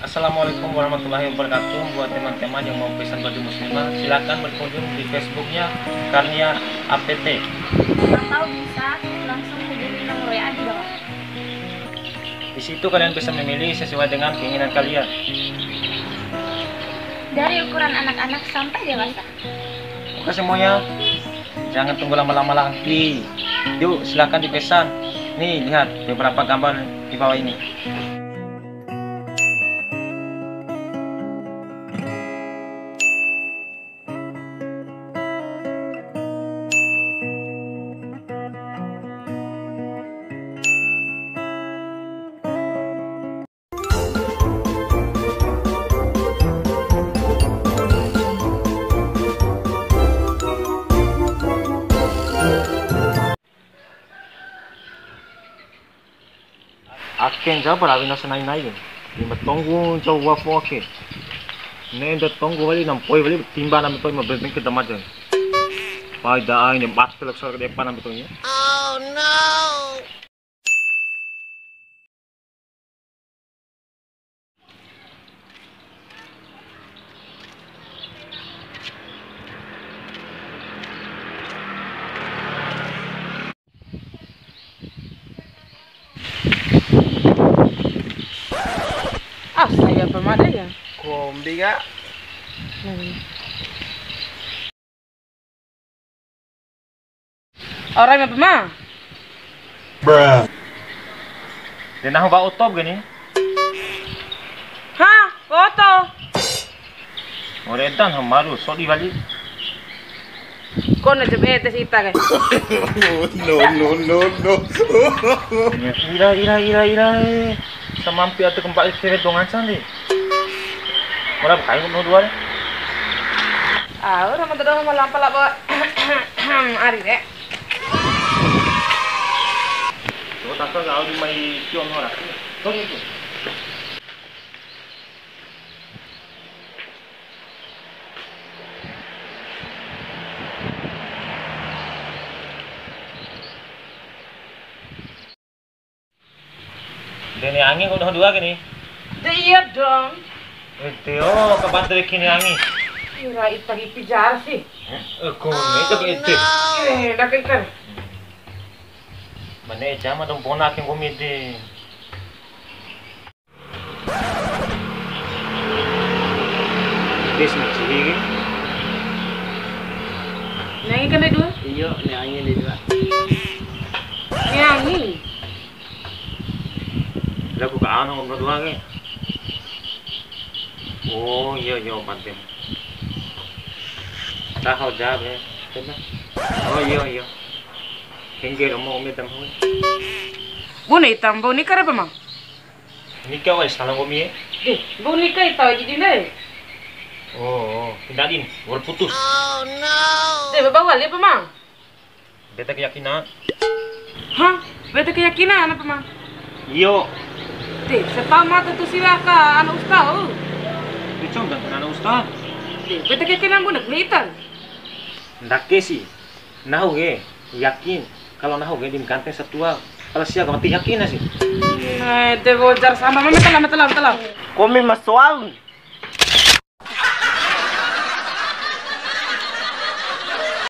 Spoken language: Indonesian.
Assalamualaikum warahmatullahi wabarakatuh. Buat teman-teman yang mau pesan baju muslimah, silakan berkunjung di Facebooknya Karnia APT. Atau bisa langsung hubungi nomor WA di bawah. Di situ kalian bisa memilih sesuai dengan keinginan kalian. Dari ukuran anak-anak sampai dewasa. Oke semuanya, jangan tunggu lama-lama lagi. Yuk silakan dipesan. Nih lihat beberapa gambar di bawah ini. Aken jaba labi na sanay na yun. Di matunggu jauh wafu ake. Ne da tunggu wali nam poi wali timba nam poi mabeng ke damajan. Pai da ai ne bat pelak sar ke depan nam betulnya. Oh no. Ah, saya pemada ya. Kombi kak. Orang yang pemah. Bruh. Dia nak bawa otop gini. Hah, foto. Orang edan hamaru, so di balik. Kau nak coba tes kita kan? No. Ira. Samampi atau kempat kiri dongan sandi. Orang kain mau dua. Ah, orang mau terus malam pala bawa. Ari deh. Tuh tak tahu kalau di mai kion orang. Tuh itu. Dene angin kau dua gini. Iya dong. Itu kapan dari kini angin? Ira itagi pijar sih. Kau ni itu. Dah kan. Mana jam ada bonak yang komedi. Des macam ni. Nangi kan dua? Iyo, ni angin ni juga. Nangi. Lagu ke ano kau dua ke? Oh iya pantem. Tahu jawab ya, benar. Oh iya. Kenapa mau minta mau? Bonita, bonika apa mah? Ini kau ada salah kami? Bonika itu aja di mana? Oh, tidak ini, baru putus. Oh no. Deh, bawa lihat apa mah? Beta keyakinan. Hah? Beta keyakinan apa mah? Iyo. Deh, setahu mah tentu silakan anak ustaz. Itu dan anak ustaz. Deh, beta keyakinan bonak lihat. Ndak sih. Nahu ge, yakin. Kalau nahu ge di kanteng setua. Kalau siapa mati yakin sih. Nah, deh bojar sama mama telah. Kami masuk.